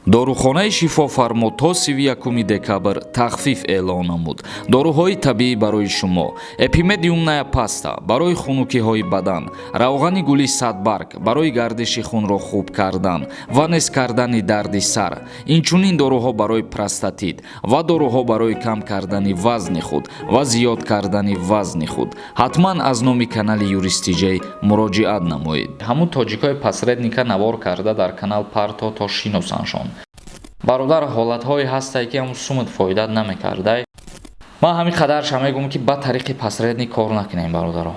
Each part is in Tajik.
дорухонаи шифофармо то 31 декабр тахфиф эълон намуд. Доруҳои табиӣ барои шумо: эпимедиумная паста барои хунукиҳои бадан, равғани гули садбарг барои гардиши хунро хуб кардан ва нес кардани дарди сар, инчунин доруҳо барои простатит ва доруҳо барои кам кардани вазни худ ва зиёд кардани вазни худ. ҳатман аз номи канали Юристиҷей муроҷиат намоед. ҳамун тоҷикои посредника навор карда дар канал парто то шиносаншон. бародар, ҳолатҳое ҳастае ки ҳамун сумат фоидат намекардай. ман ҳамин қадарша мегӯям ки ба тариқи посредник кор накунем бародаро.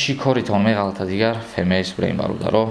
чӣ коритон меғалта дигар фемес бурем бародаро.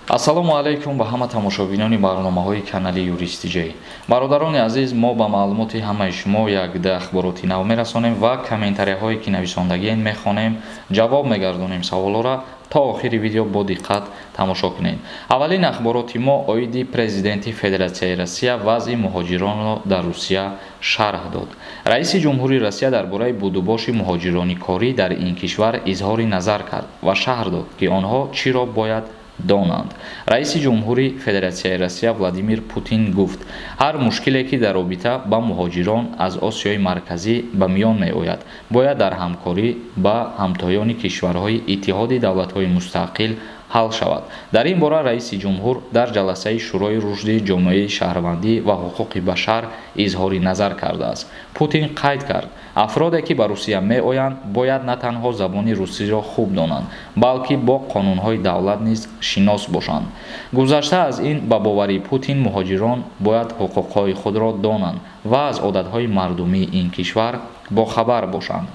ассалому алайкум ба ҳама тамошобинони барномаҳои канали Юристиҷей. бародарони азиз, мо ба маълумоти ҳамаи шумо як ду ахбороти нав мерасонем ва комментарияҳое ки нависондагиен мехонем, ҷавоб мегардонем саволҳоро. то охири видео бо диққат тамошо кунед. аввалин ахбороти мо оиди президенти Федератсияи Россия вазъи муҳоҷиронро дар Русия шарҳ дод. раиси ҷумҳури Россия дар бораи будубоши муҳоҷирони корӣ дар ин кишвар изҳори назар кард ва шаҳр дод ки онҳо чиро бояд донанд. раиси ҷумҳури Федератсияи Россия Владимир Путин гуфт: ҳар мушкиле ки дар робита ба муҳоҷирон аз Осиёи марказӣ ба миён меояд, бояд дар ҳамкорӣ ба ҳамтоёни кишварҳои Иттиҳоди давлатҳои мустақил ҳал шавад. дар ин бора раиси ҷумҳур дар ҷаласаи шӯрои рушди ҷомеаи шаҳрвандӣ ва ҳуқуқи башар изҳори назар кардааст. Путин қайд кард: афроде ки ба Русия меоянд, бояд на танҳо забони русиро хуб донанд, балки бо қонунҳои давлат низ шинос бошанд. гузашта аз ин, ба бовари Путин, муҳоҷирон бояд ҳуқуқҳои худро донанд ва аз одатҳои мардумии ин кишвар бохабар бошанд.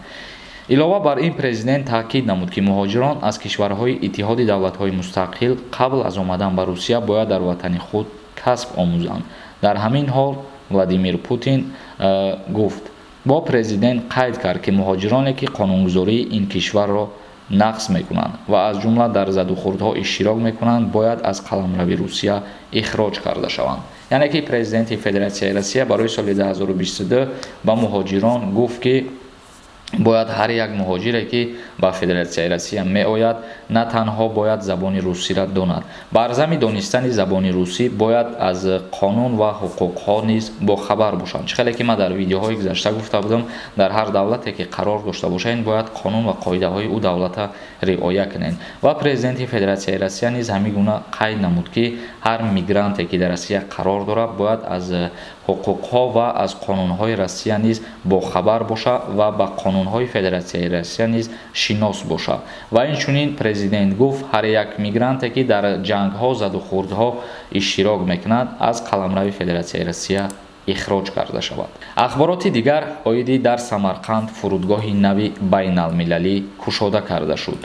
илова бар ин, президент таъкид намуд ки муҳоҷирон аз кишварҳои Иттиҳоди давлатҳои мустақил қабл аз омадан ба Русия бояд дар ватани худ касб омӯзанд. дар ҳамин ҳол Владимир Путин гуфт. бо президент қайд кард ки муҳоҷироне ки қонунгузории ин кишварро нақс мекунанд ва аз ҷумла дар задухӯрдҳо иштирок мекунанд, бояд аз қаламрави Русия ихроҷ карда шаванд. яъне ки президенти Федератсияи Россия барои соли 2022 ба муҳоҷирон гуфт ки бояд ҳар як муҳоҷире ки ба Федератсияи Россия меояд, на танҳо бояд забони русиро донад, ба арзами донистани забони русӣ бояд аз қонун ва ҳуқуқҳо низ бохабар бошанд. чӣ хеле ки ман дар видеоҳои гузашта гуфта будам, дар ҳар давлате ки қарор дошта бошед, бояд қонун ва қоидаҳои ӯ давлата риоя кунед. ва президенти Федератсияи Россия низ ҳамин гуна қайд намуд ки ҳар мигранте ки дар Россия қарор дорад, бояд аз ҳуқуқҳо ва аз қонунҳои Россия низ бохабар боша ва ба қонунҳои Федератсияи Россия низ шинос боша. ва инчунин президент гуфт: ҳар як мигранте ки дар ҷангҳо, задухӯрдҳо иштирок мекунад, аз қаламрави Федератсияи Россия ихроҷ карда шавад. ахбороти дигар оиди дар Самарқанд фурудгоҳи нави байналмилалӣ кушода карда шуд.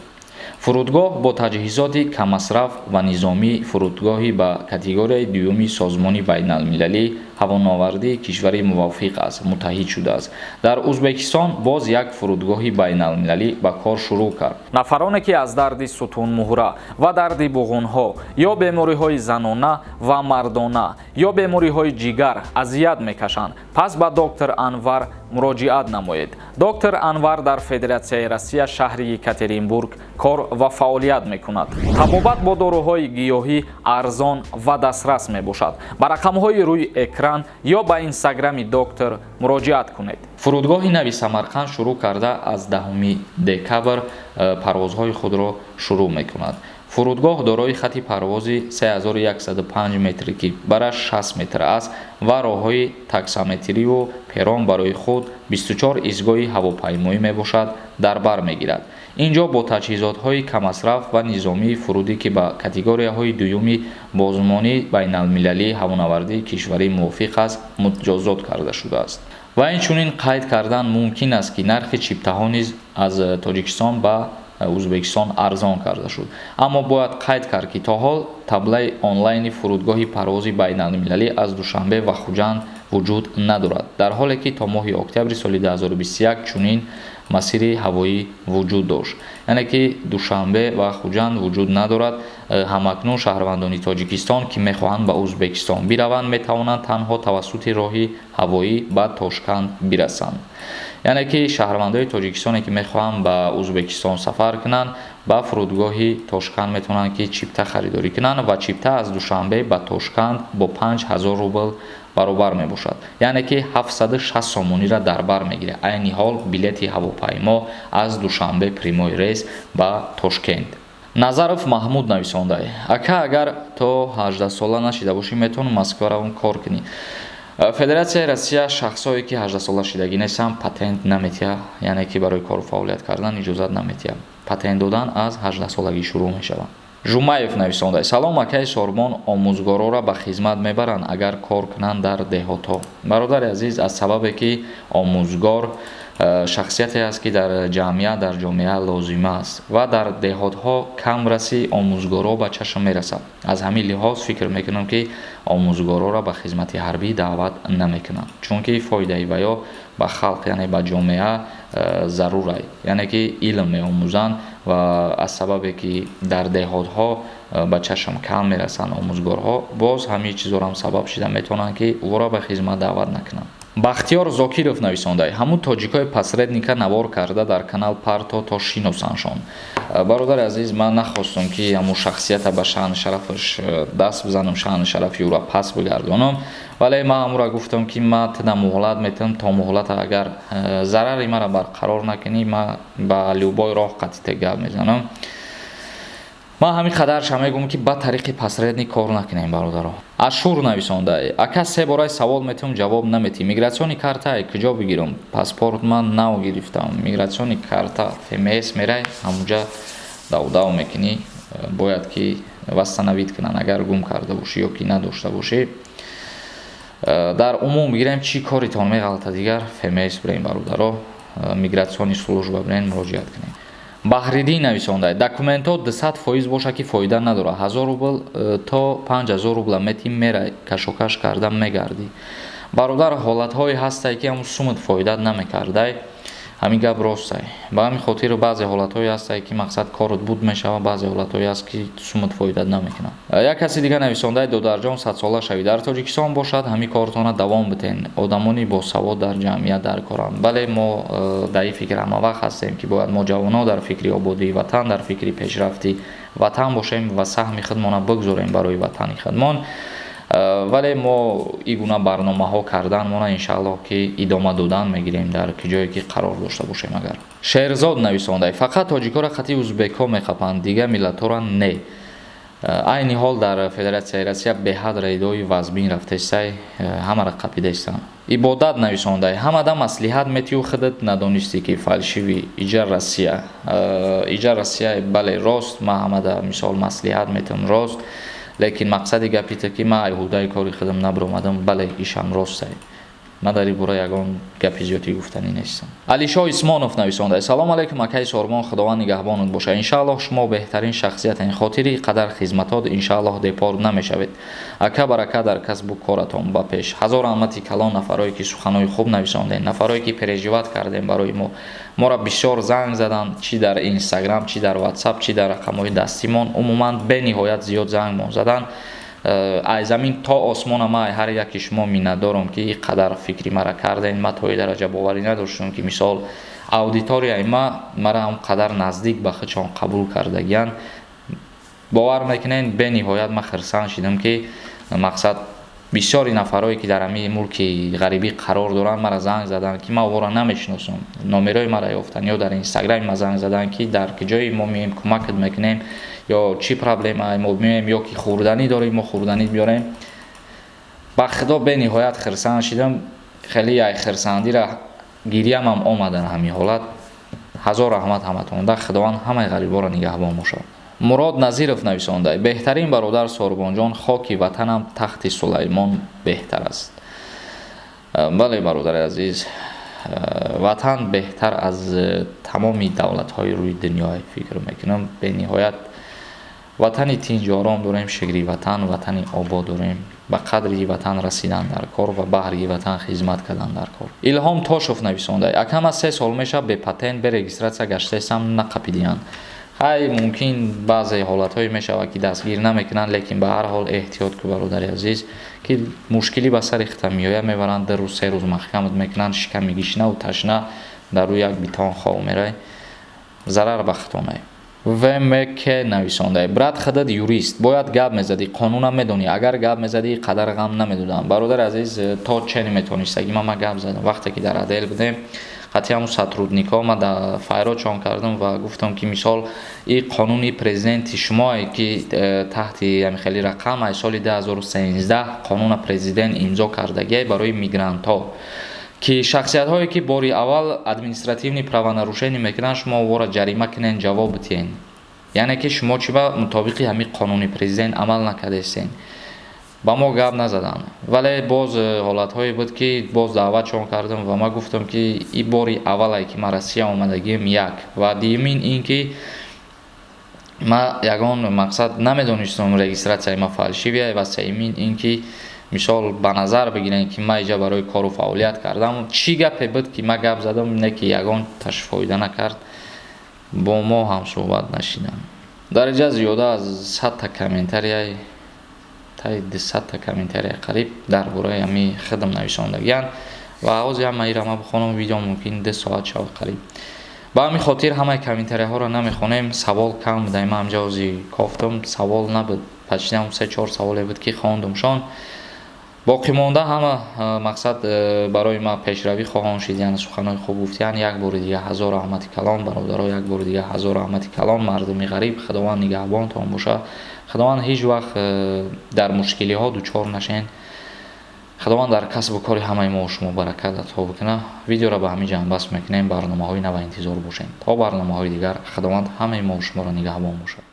фурудгоҳ бо таҷҳизоти камасраф ва низомӣ фурудгоҳи ба категорияи дуюми созмони байналмилалии ҳавоновардии кишвари мувофиқ аст муттаҳид шудааст. дар Узбекистон боз як фурудгоҳи байналмилалӣ ба кор шурӯъ кард. нафароне ки аз дарди сутунмуҳра ва дарди буғунҳо ё бемориҳои занона ва мардона ё бемориҳои ҷигар азият мекашанд, пас ба доктор Анвар муроҷиат намоед. доктор Анвар дар Федератсияи Россия шаҳри Екатеринбург кор ва фаъолият мекунад. табобат бо доруҳои гиёҳӣ арзон ва дастрас мебошад. ба рақамҳои рӯи экран ё ба инстаграми доктор муроҷиат кунед. фурудгоҳи нави Самарқанд шурӯъ карда аз 10 декабр парвозҳои худро шурӯъ мекунад. фурудгоҳ дорои хати парвози 3105 метре ки бараш 60 метр аст ва роҳҳои таксометриву перрон барои худ 24 изгоҳи ҳавопаймоӣ мебошад дар бар мегирад. инҷо бо таҷҳизотҳои камасраф ва низомии фурудӣ ки ба категорияҳои дуюми бозмони байналмилалии ҳавонавардии кишварӣ мувофиқ аст муҷозот карда шудааст. ва инчунин қайд кардан мумкин аст ки нархи чиптаҳо низ аз Тоҷикистон ба Узбекистон арзон карда шуд. аммо бояд қайд кард ки то ҳол таблаи онлайни фурудгоҳи парвози байналмилалӣ аз Душанбе ва Хуҷанд вуҷуд надорад, дар ҳоле ки то моҳи октябри соли 2021 чунин масири ҳавоӣ вуҷуд дошт. яъне ки Душанбе ва Хуҷанд вуҷуд надорад. ҳамакнун шаҳрвандони Тоҷикистон ки мехоҳанд ба Узбекистон бираванд, метавонанд танҳо тавассути роҳи ҳавоӣ ба Тошканд бирасанд. яъне ки шаҳрвандои тоҷикистоне ки мехоҳанд ба ӯзбекистон сафар кунанд ба фурудгоҳи Тошканд метавонанд ки чипта харидорӣ кунанд ва чипта аз Душанбе ба Тошканд бо 5000 рубл баробар мебошад, яъне ки 760 сомонира дар бар мегирад. айни ҳол билети ҳавопаймо аз Душанбе прямой рейс ба Тошкент. Назаров Маҳмуд нависондай: ака, агар то 18 сола нашида бошӣ, метавонӣ Москва равон кор кунӣ. Федератсияи Россия шахсое ки 18 сола шидагӣ нестанд патент наметиҳад, яъне ки барои кору фаъолият кардан иҷозат наметиҳад. Патент додан аз 18 солагӣ шурӯъ мешавад. Жумаев нависондай: салом, акаи Сорбон омӯзгорора ба хизмат мебаранд агар кор кунанд дар деҳотҳо. Бародари азиз, аз сабабе ки омӯзгор шахсияте аст ки дар ҷамъият, дар ҷомеа лозима аст ва дар деҳотҳо камраси омӯзгорро ба чашм мерасад. Аз ҳамин лиҳоз фикр мекунам ки омӯзгорора ба хизмати ҳарбӣ даъват намекунанд, чунки фоидаи ваё ба халқ, яъне ба ҷомеа зарур аст, яъне ки илм меомӯзанд ва аз сабабе ки дар деҳотҳо ба чашм кам мерасанд омӯзгорҳо, боз ҳамин чизорам сабаб шида метавонанд ки вора ба хизмат даъват накунанд. Бахтиёр Зокиров нависондай: ҳамун тоҷикои пасредника навор карда дар канал Парто то шиносаншон. Бародари азиз, ман нахостам ки ҳамун шахсията ба шаъни шарафаш даст бизанам, шаъни шарафи ӯро пас бигардонам, вале ман ҳамура гуфтам ки ман тада муҳлат метам, то муҳлата агар зарари мара барқарор накунӣ, ман ба любой роҳ қатъите гап мезанам. ман ҳамин қадарша мегӯям ки ба тариқи пасредник кор накунем. бародаро Ашур нависондай: ака, се бораи савол метавонам ҷавоб наметӣ. Мигратсиони карта куҷо бигирам? Паспорт ман нав гирифтам. Мигратсиони карта ФМС мерай, ҳамунҷа давдав мекунӣ, бояд ки вастанавид кунанд агар гум карда бошӣ ё ки надошта бошӣ. дар умум бигирем чӣ коритон меғалта дигар ФМС бирем. бародаро мигратсиони служба бирем, муроҷиат кунем. Баҳриддин нависондай: документҳо 200% боша ки фоида надорад. 1000 рубл то 5000 рубла метӣ мерай, кашокаш карда мегардӣ. бародар, ҳолатҳое ҳастае ки ҳамун сумат фоида намекардай. ҳамин гап ростае. ба ҳамин хотир баъзе ҳолатҳое ҳастае ки мақсад корот буд мешавад, баъзе ҳолатҳое ҳаст ки сумат фоида намекунад. Як каси дигар нависондай: додарҷон, 100 сола шавӣ, дар Тоҷикистон бошад, ҳамин кортона давом битен, одамони босавод дар ҷамъият дар коранд. бале мо дар ин фикр ҳамавақт ҳастем ки бояд мо ҷавонҳо дар фикри ободии ватан, дар фикри пешрафти ватан бошем ва саҳми худмона бигзорем барои ватани худмон. вале мо ин гуна барномаҳо карданмона иншааллоҳ ки идома додан мегирем дар ҷое ки қарор дошта бошем. агар Шерзод нависондай: фақат тоҷикоро хати ӯзбекҳо мехапанд, дигар миллатҳоро не. айни ҳол дар Федератсияи Россия беҳад рейдои вазбин рафтестай, ҳамара қапидестан. Ибодат нависондай: ҳамада маслиҳат метиҳу худат надонистӣ ки фалшиви иҷа Россия. иҷа Россия бале рост, ма ҳамада мисол маслиҳат метам рост, лекин мақсади гапита ки ман айҳудаи кори худам набиромадам, бале ишам ростае. ман дар ин бора ягон гапи зиёдӣ гуфтанӣ нестам. Алишоҳ Исмонов нависондай: салому алайкум, акаи Сорбон, худованд нигаҳбонат бошад. иншааллоҳ шумо беҳтарин шахсиятен, хотири қадар хизматот иншааллоҳ депор намешавед. ака барака дар касбу коратон ба пеш. ҳазор раҳмати калон нафарое ки суханои хуб нависондем, нафарое ки переживат кардем барои мо. моро бисёр занг задан, чи дар Инстаграм, чи дар WhatsApp, чи дар рақамҳои дастимон, умуман бениҳоят зиёд зангмон задан. ай замин то осмона ман ҳар яки шумо миннатдорам ки ин қадар фикри мара кардем. ман то ин дараҷа боварӣ надоштам ки мисол аудиторияи мара ҳам қадар наздик ба худшон қабул кардагиян. бовар мекунед, бениҳоят ман хирсанд шидам ки мақсад бисёри нафарое ки дар ҳамин мулки ғарибӣ қарор доранд мара занг задан ки ман овора намешиносам, номерои мара ёфтан ё дар Инстаграми ман занг задан ки дар куҷои мо меем кӯмакат мекунем, ё чӣ проблема мо меем, ё ки хурданӣ дорем мо хурданӣ биёрем. ба худо бениҳоят хирсанд шидам. хеле яй хирсандира гириям ҳам омад дар ҳамин ҳолат. ҳазор раҳмат ҳаматон. дар худованд ҳамаи ғариборо нигаҳбон бошад. Мурод Назиров нависондай: беҳтарин бародар Сорбонҷон, хоки ватанам тахти Сулаймон беҳтар аст. бале бародари азиз, ватан беҳтар аз тамоми давлатҳои рӯи дунё фикр мекунам. бениҳоят ватани тинҷу ором дорем, шигри ватан, ватани обод дорем. ба қадри ватан расидан дар кор ва баҳри ватан хизмат кардан дар кор. Илҳом Тошев нависондай: акама 3 сол мешавад бе патент бе регистратсия гаштаам, нақапидиян. ҳай мумкин баъзе ҳолатҳое мешавад ки дастгир намекунанд, лекин ба ҳар ҳол эҳтиёт кӯ бародари азиз, ки мушкилӣ ба сари худам меояд, мебаранд 2 рӯз 3 рӯз маҳкамат мекунанд, шиками гишна ва ташна дар рӯи як битон хоб мерай зарар ба хатонай вмк нависондай брат хадад юрист бояд гап мезадӣ қонунам медонӣ агар гап мезадӣ қадар ғам намедодам бародар азиз то че наметонистагӣ мама гап задам вақте ки дар Адел будем қатъи ҳамун сотрудникҳо ма дар файрочон кардам ва гуфтам ки мисол и қонуни президенти шумое ки таҳти ҳамин хели рақам аз соли 2013 қонуна президент имзо кардагиай барои мигрантҳо ки шахсиятҳое ки бори аввал административни правонарушение мекунанд шумо вора ҷарима кунед ҷавоб битиен яъне ки шумо чи ба мутобиқи ҳамин қонуни президент амал накардастен ба мо гап назаданд вале боз ҳолатҳое буд ки боз даъватшон кардам ва ман гуфтам ки и бори аввале ки ман Россия омадагием як ва дуюмин ин ки ман ягон мақсад намедонистам регистратсияи ман фалшивия ва сеюмин ин ки мисол ба назар бигирем ки ман иҷа барои кору фаъолият кардам чӣ гапе буд ки ман гап задам не ки ягон ташфоида накард бо мо ҳам суҳбат нашидам дараҷа зиёда аз 100 комментария таи 200 комментария қариб дар бораи ҳами хидм нависондагиянд ва ҳозир ҳама ира ман бихонам видео мумкин 2 соат шавад қариб ба ҳамин хотир ҳамаи комментарияҳоро намехонем савол кам буд ман ҳамҷа ҳозир кофтам савол набуд почти 3-4 саволе буд ки хондумшон боқӣ монда ҳама мақсад барои ман пешравӣ хоҳон шид яъне суханои хуб гуфтиян як бори дигар ҳазор раҳмати калон бародаро як бори дигар ҳазор раҳмати калон мардуми ғариб худованд нигаҳбонтон боша худованд ҳеҷ вақт дар мушкилиҳо дучор нашен худованд дар касбу кори ҳамаи мо шумо баракат ато бикунад видеоро ба ҳамин ҷамъ бас мекунем барномаҳои нав интизор бошем то барномаҳои дигар худованд ҳамаи мо шуморо нигаҳбон бошад.